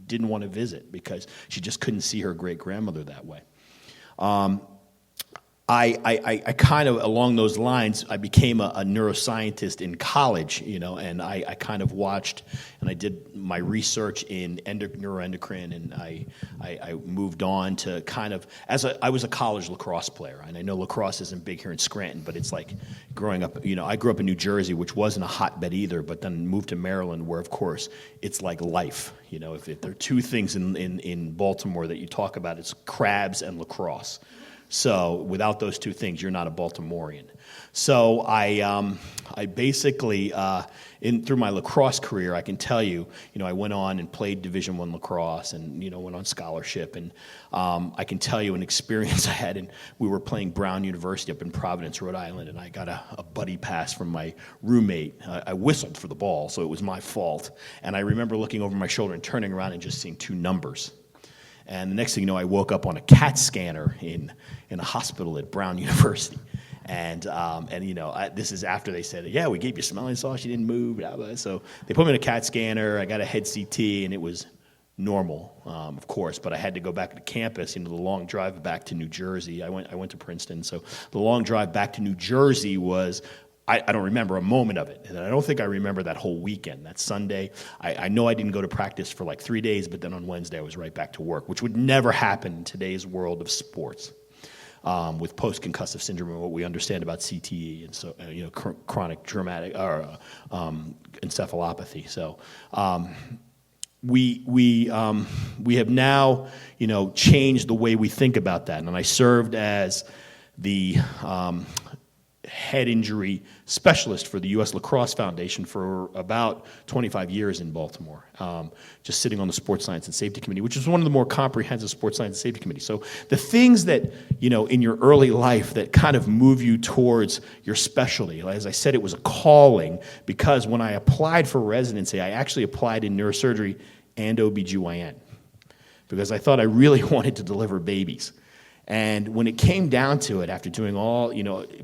didn't want to visit because she just couldn't see her great-grandmother that way. I kind of, along those lines, I became a neuroscientist in college, and I kind of watched, and I did my research in neuroendocrine, and I moved on to kind of, I was a college lacrosse player, and I know lacrosse isn't big here in Scranton, but it's like growing up, I grew up in New Jersey, which wasn't a hotbed either, but then moved to Maryland, where, of course, it's like life. If there are two things in Baltimore that you talk about, it's crabs and lacrosse. So without those two things, you're not a Baltimorean. So I basically, through my lacrosse career, I can tell you, I went on and played Division I lacrosse, and went on scholarship, and I can tell you an experience I had. And we were playing Brown University up in Providence, Rhode Island, and I got a buddy pass from my roommate. I whistled for the ball, so it was my fault. And I remember looking over my shoulder and turning around and just seeing two numbers. And the next thing you know, I woke up on a CAT scanner in a hospital at Brown University. And this is after they said, yeah, we gave you smelling salts, you didn't move. Blah, blah. So they put me in a CAT scanner. I got a head CT, and it was normal, of course. But I had to go back to campus. The long drive back to New Jersey. I went to Princeton. So the long drive back to New Jersey was, I don't remember a moment of it. And I don't think I remember that whole weekend, that Sunday. I know I didn't go to practice for like 3 days, but then on Wednesday I was right back to work, which would never happen in today's world of sports with post-concussive syndrome and what we understand about CTE and so chronic traumatic or encephalopathy. So we have now changed the way we think about that. And I served as the head injury specialist for the U.S. Lacrosse Foundation for about 25 years in Baltimore, just sitting on the Sports Science and Safety Committee, which is one of the more comprehensive Sports Science and Safety Committees. So the things that, in your early life that kind of move you towards your specialty, as I said, it was a calling, because when I applied for residency, I actually applied in neurosurgery and OBGYN, because I thought I really wanted to deliver babies. And when it came down to it, after doing all,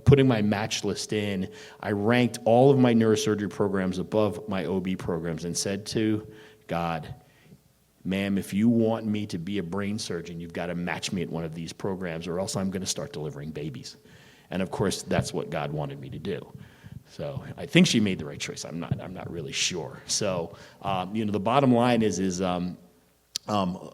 putting my match list in, I ranked all of my neurosurgery programs above my OB programs and said to God, ma'am, if you want me to be a brain surgeon, you've got to match me at one of these programs, or else I'm going to start delivering babies. And of course, that's what God wanted me to do. So I think she made the right choice. I'm not really sure. So, the bottom line is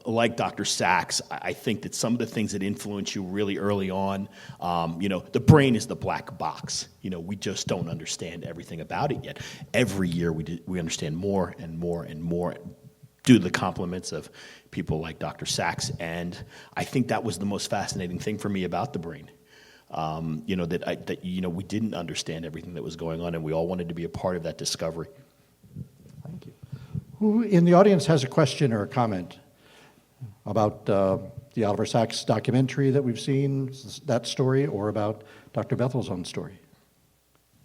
like Dr. Sachs, I think that some of the things that influence you really early on, the brain is the black box. We just don't understand everything about it yet. Every year we understand more and more and more due to the compliments of people like Dr. Sachs. And I think that was the most fascinating thing for me about the brain. That we didn't understand everything that was going on, and we all wanted to be a part of that discovery. Thank you. Who in the audience has a question or a comment about the Oliver Sacks documentary that we've seen, that story, or about Dr. Bethel's own story?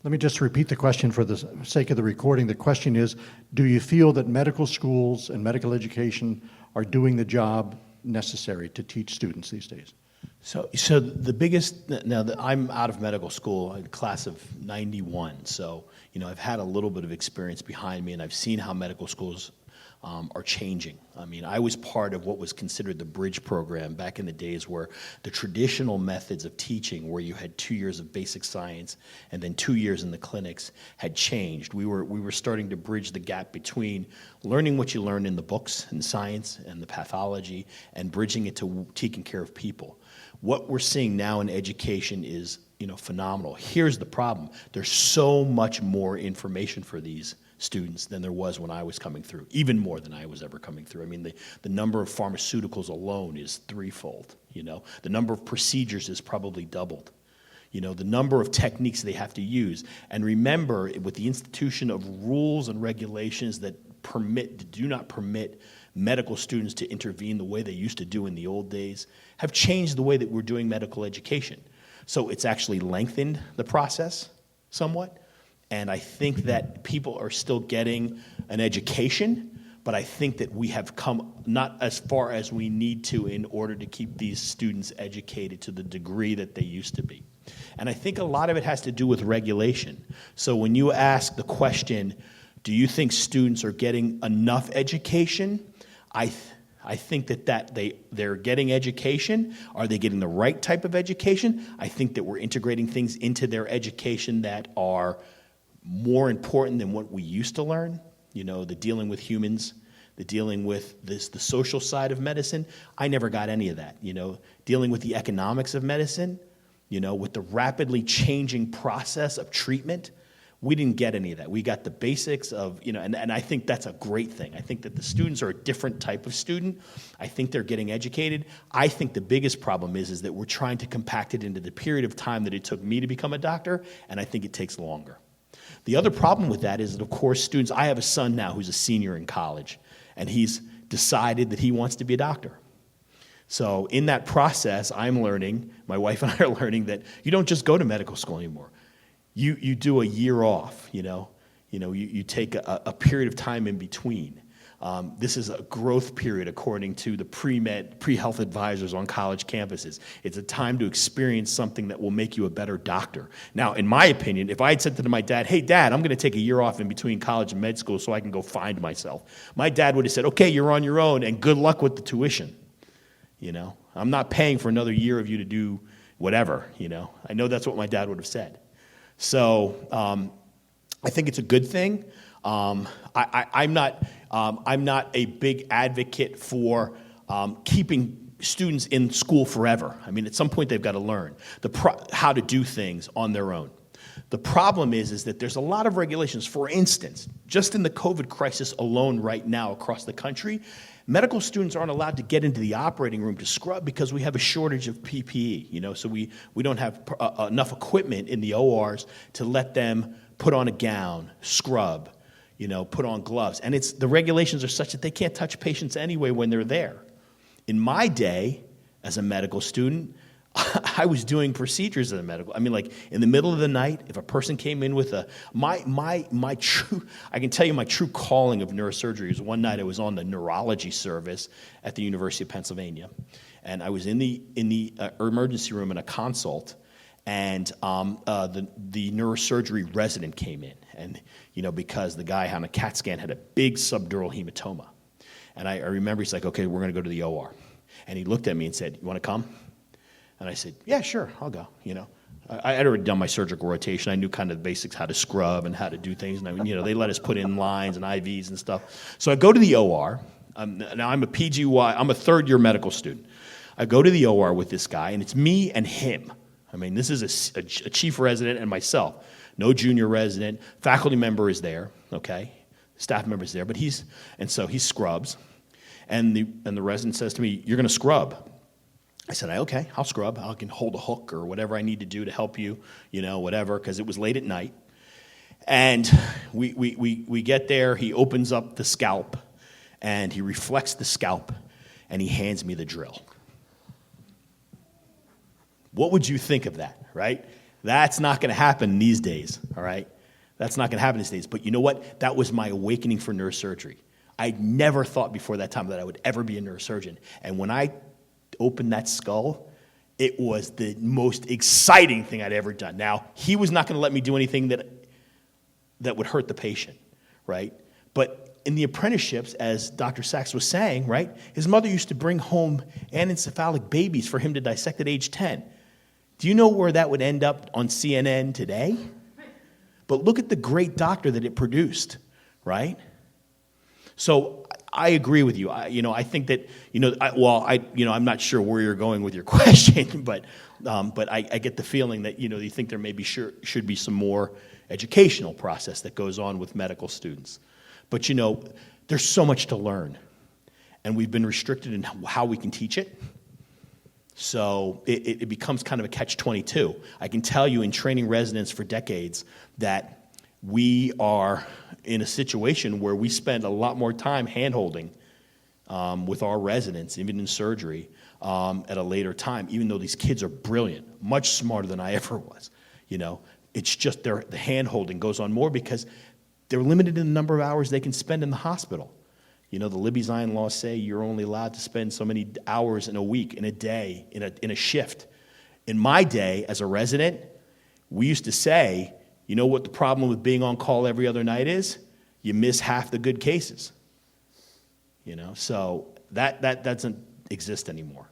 Let me just repeat the question for the sake of the recording. The question is, do you feel that medical schools and medical education are doing the job necessary to teach students these days? So the biggest, I'm out of medical school, a class of 91, so, I've had a little bit of experience behind me, and I've seen how medical schools are changing. I mean, I was part of what was considered the bridge program back in the days where the traditional methods of teaching, where you had 2 years of basic science and then 2 years in the clinics, had changed. We were starting to bridge the gap between learning what you learn in the books and science and the pathology and bridging it to taking care of people. What we're seeing now in education is, phenomenal. Here's the problem. There's so much more information for these students than there was when I was coming through, even more than I was ever coming through. I mean, the number of pharmaceuticals alone is threefold, The number of procedures is probably doubled. The number of techniques they have to use. And remember, with the institution of rules and regulations that do not permit medical students to intervene the way they used to do in the old days, have changed the way that we're doing medical education. So it's actually lengthened the process somewhat. And I think that people are still getting an education, but I think that we have come not as far as we need to in order to keep these students educated to the degree that they used to be. And I think a lot of it has to do with regulation. So when you ask the question, do you think students are getting enough education? I think that they're getting education. Are they getting the right type of education? I think that we're integrating things into their education that are more important than what we used to learn. The dealing with humans, the dealing with the social side of medicine. I never got any of that. Dealing with the economics of medicine, with the rapidly changing process of treatment. We didn't get any of that. We got the basics of, and I think that's a great thing. I think that the students are a different type of student. I think they're getting educated. I think the biggest problem is that we're trying to compact it into the period of time that it took me to become a doctor, and I think it takes longer. The other problem with that is that, of course, students, I have a son now who's a senior in college, and he's decided that he wants to be a doctor. So in that process, I'm learning, my wife and I are learning that you don't just go to medical school anymore. You do a year off, you take a period of time in between. This is a growth period according to the pre-health advisors on college campuses. It's a time to experience something that will make you a better doctor. Now, in my opinion, if I had said to my dad, hey, Dad, I'm going to take a year off in between college and med school so I can go find myself, my dad would have said, okay, you're on your own, and good luck with the tuition. I'm not paying for another year of you to do whatever, I know that's what my dad would have said. So I think it's a good thing. I'm not a big advocate for keeping students in school forever. I mean, at some point they've got to learn how to do things on their own. The problem is that there's a lot of regulations. For instance, just in the COVID crisis alone right now across the country, medical students aren't allowed to get into the operating room to scrub because we have a shortage of PPE. So we don't have enough equipment in the ORs to let them put on a gown, scrub, put on gloves. And the regulations are such that they can't touch patients anyway when they're there. In my day, as a medical student, I was doing procedures in the medical. I mean, like in the middle of the night, if a person came in with my true, I can tell you my true calling of neurosurgery is one night I was on the neurology service at the University of Pennsylvania, and I was in the emergency room in a consult, and the neurosurgery resident came in, and because the guy on a CAT scan had a big subdural hematoma, and I remember he's like, okay, we're going to go to the OR, and he looked at me and said, you want to come? And I said, yeah, sure, I'll go, I had already done my surgical rotation. I knew kind of the basics, how to scrub and how to do things. And, they let us put in lines and IVs and stuff. So I go to the OR. Now I'm a PGY. I'm a third-year medical student. I go to the OR with this guy, and it's me and him. I mean, this is a chief resident and myself. No junior resident. Faculty member is there, okay? Staff member is there. So he scrubs. And the resident says to me, you're going to scrub. I said, okay, I'll scrub. I can hold a hook or whatever I need to do to help you, whatever, because it was late at night. And we get there, he opens up the scalp, and he reflects the scalp, and he hands me the drill. What would you think of that, right? That's not going to happen these days, all right? That's not going to happen these days. But you know what? That was my awakening for neurosurgery. I never thought before that time that I would ever be a neurosurgeon. And when I opened that skull, it was the most exciting thing I'd ever done. Now, he was not going to let me do anything that would hurt the patient, right? But in the apprenticeships, as Dr. Sachs was saying, right, his mother used to bring home anencephalic babies for him to dissect at age 10. Do you know where that would end up on CNN today? But look at the great doctor that it produced, right? So I agree with you. I think that, I'm not sure where you're going with your question, but I get the feeling that, you think there maybe should be some more educational process that goes on with medical students. But, there's so much to learn, and we've been restricted in how we can teach it. So it becomes kind of a catch-22. I can tell you in training residents for decades that we are in a situation where we spend a lot more time hand-holding with our residents, even in surgery, at a later time, even though these kids are brilliant, much smarter than I ever was. It's just the hand-holding goes on more because they're limited in the number of hours they can spend in the hospital. The Libby-Zion laws say you're only allowed to spend so many hours in a week, in a day, in a shift. In my day, as a resident, we used to say, you know what the problem with being on call every other night is? You miss half the good cases. So that doesn't exist anymore.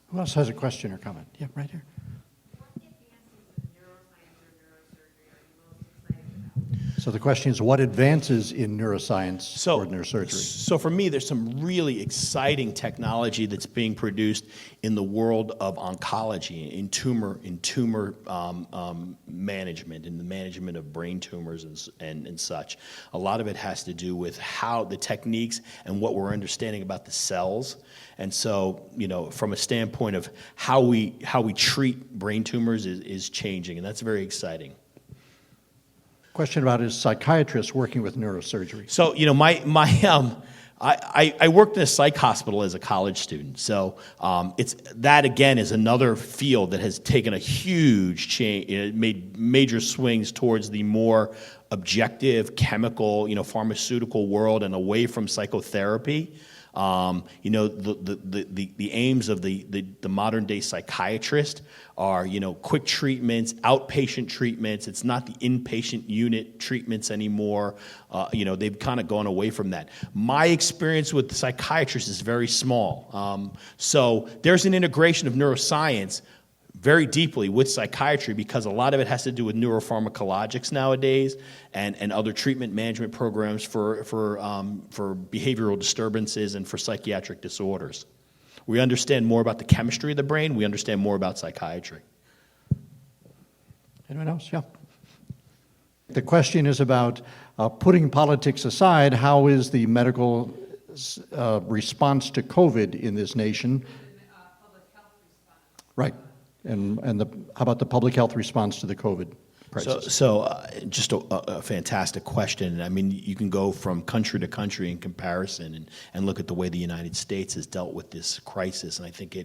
Who else has a question or comment? Yeah, right here. What advances in neuroscience or neurosurgery are you most excited about? So the question is, what advances in neuroscience or neurosurgery? So for me, there's some really exciting technology that's being produced in the world of oncology, in tumor management, in the management of brain tumors and such. A lot of it has to do with how the techniques and what we're understanding about the cells. And so, from a standpoint of how we treat brain tumors is changing, and that's very exciting. Question about is psychiatrists working with neurosurgery? So, I worked in a psych hospital as a college student. So that again is another field that has taken a huge change. It made major swings towards the more objective, chemical, pharmaceutical world and away from psychotherapy. The aims of the modern day psychiatrist are, quick treatments, outpatient treatments. It's not the inpatient unit treatments anymore. They've kind of gone away from that. My experience with the psychiatrist is very small. So there's an integration of neuroscience very deeply with psychiatry because a lot of it has to do with neuropharmacologics nowadays and other treatment management programs for behavioral disturbances and for psychiatric disorders. We understand more about the chemistry of the brain. We understand more about psychiatry. Anyone else? Yeah. The question is about putting politics aside, how is the medical response to COVID in this nation? Public health response. Right. And how about the public health response to the COVID crisis? So just a fantastic question. I mean, you can go from country to country in comparison and look at the way the United States has dealt with this crisis. And I think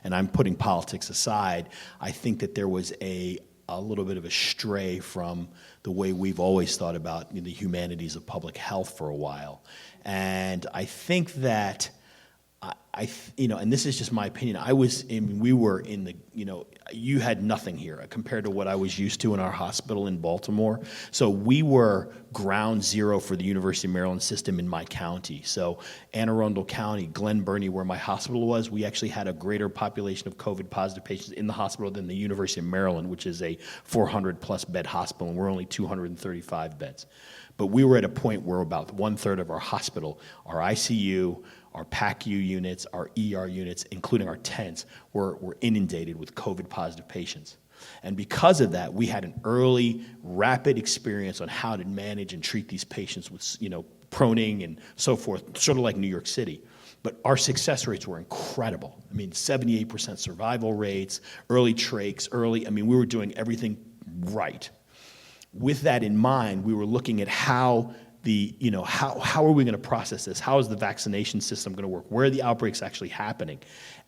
and I'm putting politics aside, I think that there was a little bit of a stray from the way we've always thought about the humanities of public health for a while. And I think that and this is just my opinion. We were in the, you had nothing here compared to what I was used to in our hospital in Baltimore. So we were ground zero for the University of Maryland system in my county. So Anne Arundel County, Glen Burnie, where my hospital was, we actually had a greater population of COVID positive patients in the hospital than the University of Maryland, which is a 400 plus bed hospital, and we're only 235 beds. But we were at a point where about 1/3 of our hospital, our ICU, our PACU units, our ER units, including our tents, were inundated with COVID-positive patients. And because of that, we had an early, rapid experience on how to manage and treat these patients with, proning and so forth, sort of like New York City. But our success rates were incredible. 78% survival rates, early trachs, we were doing everything right. with that in mind, we were looking at how how are we going to process this? How is the vaccination system going to work? Where are the outbreaks actually happening?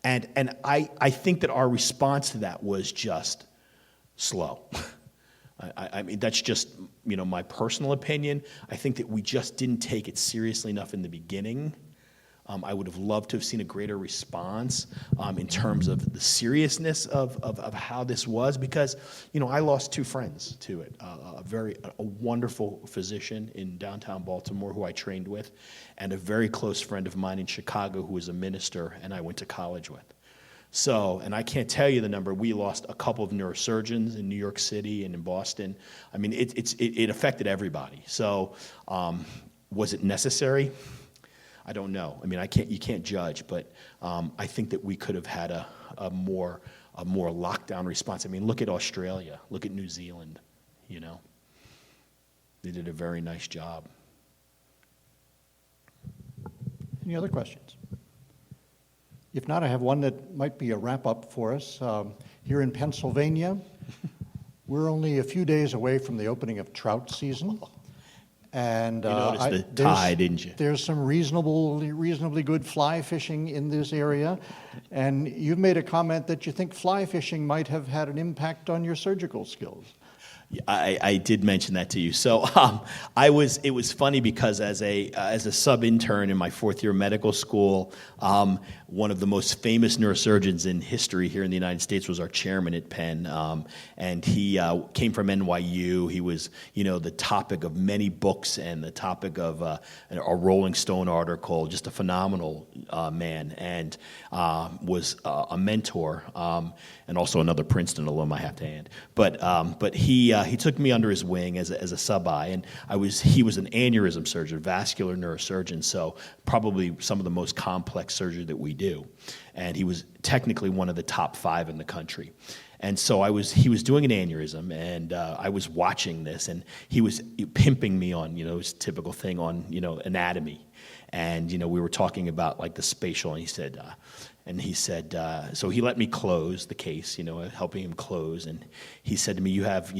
And I think that our response to that was just slow. I mean, that's just, my personal opinion. I think that we just didn't take it seriously enough in the beginning. I would have loved to have seen a greater response in terms of the seriousness of how this was, because, I lost 2 friends to it. A wonderful physician in downtown Baltimore who I trained with, and a very close friend of mine in Chicago who was a minister and I went to college with. So, and I can't tell you the number. We lost a couple of neurosurgeons in New York City and in Boston. I mean, it affected everybody. So, was it necessary? I don't know. I mean, you can't judge, but I think that we could have had a more lockdown response. I mean, look at Australia, look at New Zealand. They did a very nice job. Any other questions? If not, I have one that might be a wrap-up for us. Here in Pennsylvania, we're only a few days away from the opening of trout season. And You noticed the tide, didn't you? There's some reasonably good fly fishing in this area. And you've made a comment that you think fly fishing might have had an impact on your surgical skills. I did mention that to you. So it was funny because as a sub intern in my 4th year of medical school, one of the most famous neurosurgeons in history here in the United States was our chairman at Penn, and he came from NYU. He was the topic of many books and the topic of a Rolling Stone article. Just a phenomenal man, and was a mentor, and also another Princeton alum, I have to add. But he took me under his wing as a sub-I, and he was an aneurysm surgeon, vascular neurosurgeon, so probably some of the most complex surgery that we do. And he was technically one of the top 5 in the country. And so he was doing an aneurysm, and I was watching this, and he was pimping me on, his typical thing on, anatomy. And, we were talking about like the spatial, and he said, so he let me close the case, helping him close. And he said to me, you have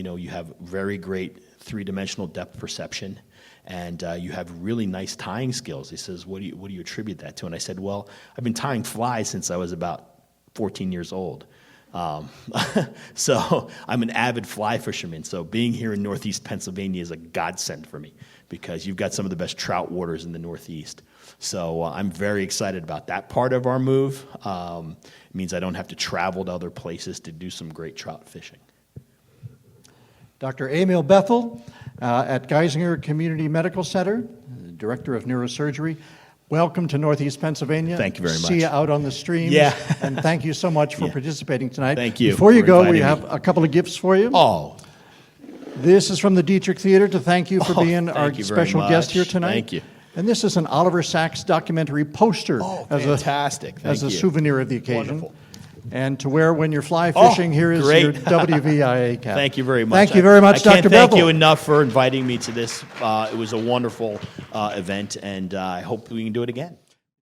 very great 3-dimensional depth perception, and you have really nice tying skills. He says, what do you attribute that to? And I said, well, I've been tying flies since I was about 14 years old. So I'm an avid fly fisherman. So being here in Northeast Pennsylvania is a godsend for me, because you've got some of the best trout waters in the Northeast. So I'm very excited about that part of our move. It means I don't have to travel to other places to do some great trout fishing. Dr. Amiel Bethel at Geisinger Community Medical Center, Director of Neurosurgery. Welcome to Northeast Pennsylvania. Thank you very much. See you out on the streams. Yeah. And thank you so much for participating tonight. Thank you. Before you for go, we inviting have me. a couple of gifts for you. Oh, This is from the Dietrich Theater to thank you for being thank our you very special guest much. here tonight. Thank you. And this is an Oliver Sacks documentary poster fantastic. as a Thank you. souvenir of the occasion. Wonderful. And to wear when you're fly fishing, here is great. your WVIA cap. Thank you very much. Thank you very much, I can't Dr. thank Bethel. you enough for inviting me to this. It was a wonderful event, and I hope we can do it again.